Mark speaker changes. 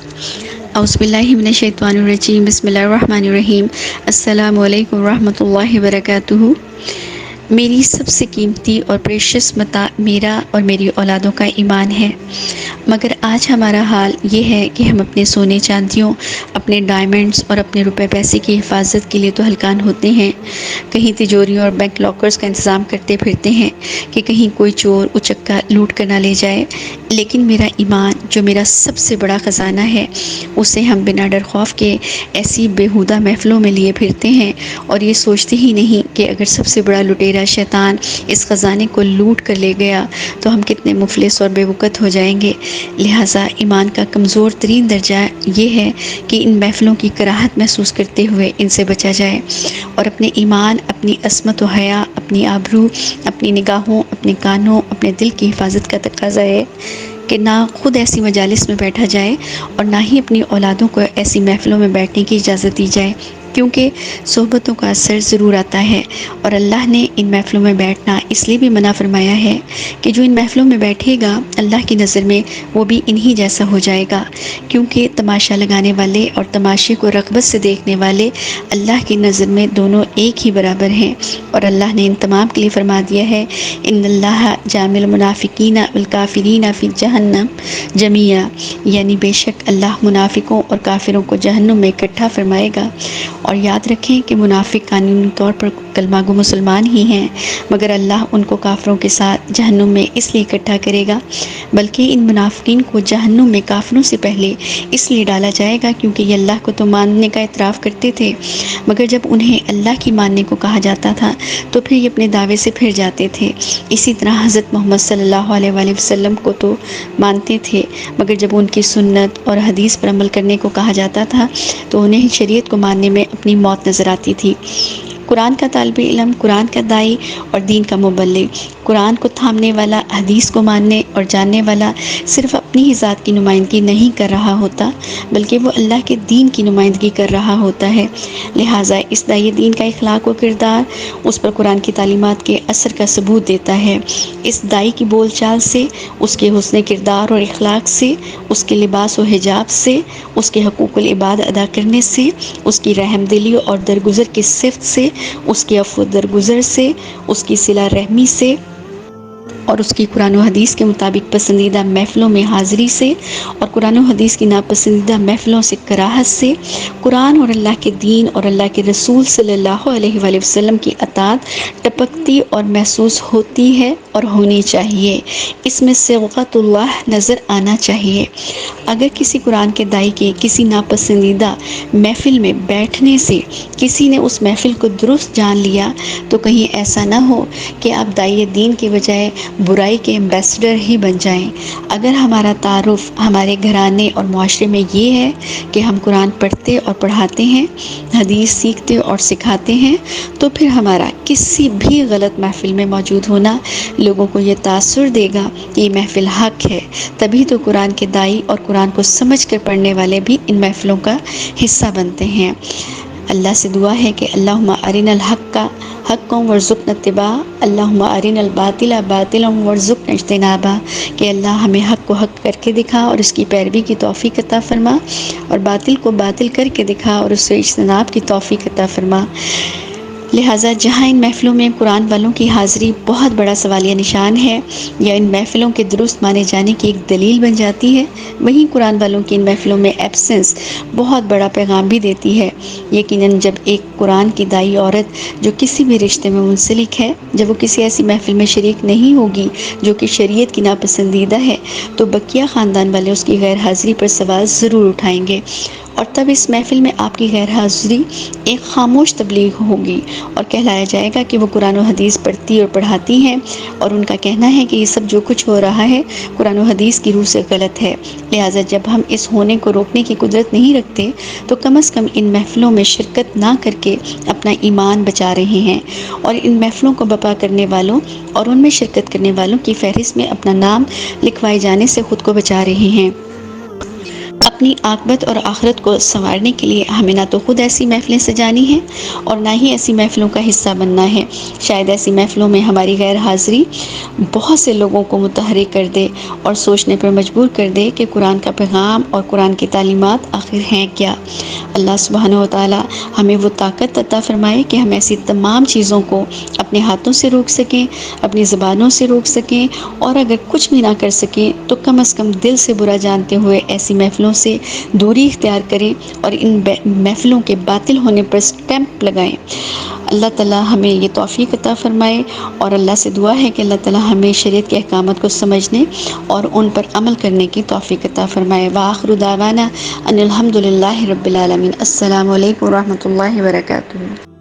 Speaker 1: اعوذ باللہ من الشیطان الرجیم، بسم اللہ الرحمن الرحیم۔ السلام علیکم ورحمۃ اللہ وبرکاتہ۔ میری سب سے قیمتی اور پریشس متاع میرا اور میری اولادوں کا ایمان ہے، مگر آج ہمارا حال یہ ہے کہ ہم اپنے سونے چاندیوں، اپنے ڈائمنڈز اور اپنے روپے پیسے کی حفاظت کے لیے تو ہلکان ہوتے ہیں، کہیں تجوریوں اور بینک لاکرز کا انتظام کرتے پھرتے ہیں کہ کہیں کوئی چور اچکا لوٹ کر نہ لے جائے، لیکن میرا ایمان جو میرا سب سے بڑا خزانہ ہے، اسے ہم بنا ڈر خوف کے ایسی بیہودہ محفلوں میں لیے پھرتے ہیں اور یہ سوچتے ہی نہیں کہ اگر سب سے بڑا لٹیرا شیطان اس خزانے کو لوٹ کر لے گیا تو ہم کتنے مفلس اور بے وقت ہو جائیں گے۔ لہٰذا ایمان کا کمزور ترین درجہ یہ ہے کہ ان محفلوں کی کراہت محسوس کرتے ہوئے ان سے بچا جائے اور اپنے ایمان، اپنی عصمت و حیا، اپنی آبرو، اپنی نگاہوں، اپنے کانوں، اپنے دل کی حفاظت کا تقاضا ہے کہ نہ خود ایسی مجالس میں بیٹھا جائے اور نہ ہی اپنی اولادوں کو ایسی محفلوں میں بیٹھنے کی اجازت دی جائے، کیونکہ صحبتوں کا اثر ضرور آتا ہے اور اللہ نے ان محفلوں میں بیٹھنا اس لیے بھی منع فرمایا ہے کہ جو ان محفلوں میں بیٹھے گا اللہ کی نظر میں وہ بھی انہی جیسا ہو جائے گا، کیونکہ تماشا لگانے والے اور تماشے کو رغبت سے دیکھنے والے اللہ کی نظر میں دونوں ایک ہی برابر ہیں، اور اللہ نے ان تمام کے لیے فرما دیا ہے ان اللہ جامع المنافقین والکافرین فی جہنم جمیعا، یعنی بے شک اللہ منافقوں اور کافروں کو جہنم میں اکٹھا فرمائے گا۔ اور یاد رکھیں کہ منافق قانونی طور پر کلمہ گو مسلمان ہی ہیں، مگر اللہ ان کو کافروں کے ساتھ جہنم میں اس لیے اکٹھا کرے گا، بلکہ ان منافقین کو جہنم میں کافروں سے پہلے اس لیے ڈالا جائے گا کیونکہ یہ اللہ کو تو ماننے کا اعتراف کرتے تھے، مگر جب انہیں اللہ کی ماننے کو کہا جاتا تھا تو پھر یہ اپنے دعوے سے پھر جاتے تھے۔ اسی طرح حضرت محمد صلی اللہ علیہ وآلہ وسلم کو تو مانتے تھے، مگر جب ان کی سنت اور حدیث پر عمل کرنے کو کہا جاتا تھا تو انہیں شریعت کو ماننے میں اپنی موت نظر آتی تھی۔ قرآن کا طالب علم، قرآن کا داعی اور دین کا مبلغ، قرآن کو تھامنے والا، حدیث کو ماننے اور جاننے والا صرف اپنی ہی ذات کی نمائندگی نہیں کر رہا ہوتا بلکہ وہ اللہ کے دین کی نمائندگی کر رہا ہوتا ہے۔ لہٰذا اس داعی دین کا اخلاق و کردار اس پر قرآن کی تعلیمات کے اثر کا ثبوت دیتا ہے۔ اس داعی کی بول چال سے، اس کے حسن کردار اور اخلاق سے، اس کے لباس و حجاب سے، اس کے حقوق العباد ادا کرنے سے، اس کی رحم دلی اور درگزر کی صفت سے، اس کے عفو درگزر سے، اس کی صلہ رحمی سے اور اس کی قرآن و حدیث کے مطابق پسندیدہ محفلوں میں حاضری سے اور قرآن و حدیث کی ناپسندیدہ محفلوں سے کراہت سے، قرآن اور اللہ کے دین اور اللہ کے رسول صلی اللہ علیہ وآلہ وسلم کی اطاعت ٹپکتی اور محسوس ہوتی ہے اور ہونی چاہیے، اس میں صبغۃ اللہ نظر آنا چاہیے۔ اگر کسی قرآن کے داعی کے کسی ناپسندیدہ محفل میں بیٹھنے سے کسی نے اس محفل کو درست جان لیا تو کہیں ایسا نہ ہو کہ آپ داعی دین کے بجائے برائی کے ایمبیسڈر ہی بن جائیں۔ اگر ہمارا تعارف ہمارے گھرانے اور معاشرے میں یہ ہے کہ ہم قرآن پڑھتے اور پڑھاتے ہیں، حدیث سیکھتے اور سکھاتے ہیں، تو پھر ہمارا کسی بھی غلط محفل میں موجود ہونا لوگوں کو یہ تاثر دے گا کہ یہ محفل حق ہے، تبھی تو قرآن کے داعی اور قرآن کو سمجھ کر پڑھنے والے بھی ان محفلوں کا حصہ بنتے ہیں۔ اللہ سے دعا ہے کہ اللہم ارنا الحق حقا وارزقنا اتباعہ، اللہم ارنا الباطل باطلا وارزقنا اجتنابہ، کہ اللہ ہمیں حق کو حق کر کے دکھا اور اس کی پیروی کی توفیق عطا فرما، اور باطل کو باطل کر کے دکھا اور اس سے اجتناب کی توفیق عطا فرما۔ لہٰذا جہاں ان محفلوں میں قرآن والوں کی حاضری بہت بڑا سوالیہ نشان ہے یا ان محفلوں کے درست مانے جانے کی ایک دلیل بن جاتی ہے، وہیں قرآن والوں کی ان محفلوں میں ایبسنس بہت بڑا پیغام بھی دیتی ہے۔ یقیناً جب ایک قرآن کی داعی عورت جو کسی بھی رشتے میں منسلک ہے، جب وہ کسی ایسی محفل میں شریک نہیں ہوگی جو کہ شریعت کی ناپسندیدہ ہے، تو بقیہ خاندان والے اس کی غیر حاضری پر سوال ضرور اٹھائیں گے، اور تب اس محفل میں آپ کی غیر حاضری ایک خاموش تبلیغ ہوگی اور کہلایا جائے گا کہ وہ قرآن و حدیث پڑھتی اور پڑھاتی ہیں، اور ان کا کہنا ہے کہ یہ سب جو کچھ ہو رہا ہے قرآن و حدیث کی روح سے غلط ہے۔ لہٰذا جب ہم اس ہونے کو روکنے کی قدرت نہیں رکھتے تو کم از کم ان محفلوں میں شرکت نہ کر کے اپنا ایمان بچا رہے ہیں، اور ان محفلوں کو بپا کرنے والوں اور ان میں شرکت کرنے والوں کی فہرست میں اپنا نام لکھوائے جانے سے خود کو بچا رہے ہیں۔ اپنی عاقبت اور آخرت کو سنوارنے کے لیے ہمیں نہ تو خود ایسی محفلیں سجانی ہیں اور نہ ہی ایسی محفلوں کا حصہ بننا ہے۔ شاید ایسی محفلوں میں ہماری غیر حاضری بہت سے لوگوں کو متحرک کر دے اور سوچنے پر مجبور کر دے کہ قرآن کا پیغام اور قرآن کی تعلیمات آخر ہیں کیا۔ اللہ سبحانہ و تعالی ہمیں وہ طاقت عطا فرمائے کہ ہم ایسی تمام چیزوں کو اپنے ہاتھوں سے روک سکیں، اپنی زبانوں سے روک سکیں، اور اگر کچھ بھی نہ کر سکیں تو کم از کم دل سے برا جانتے ہوئے ایسی محفلوں سے دوری اختیار کریں اور ان محفلوں کے باطل ہونے پر سٹیمپ لگائیں۔ اللہ تعالیٰ ہمیں یہ توفیق عطا فرمائے، اور اللہ سے دعا ہے کہ اللہ تعالیٰ ہمیں شریعت کے احکامات کو سمجھنے اور ان پر عمل کرنے کی توفیق عطا فرمائے۔ وآخر دعوانا ان الحمد للہ رب العالمین۔ السلام علیکم ورحمۃ اللہ وبرکاتہ۔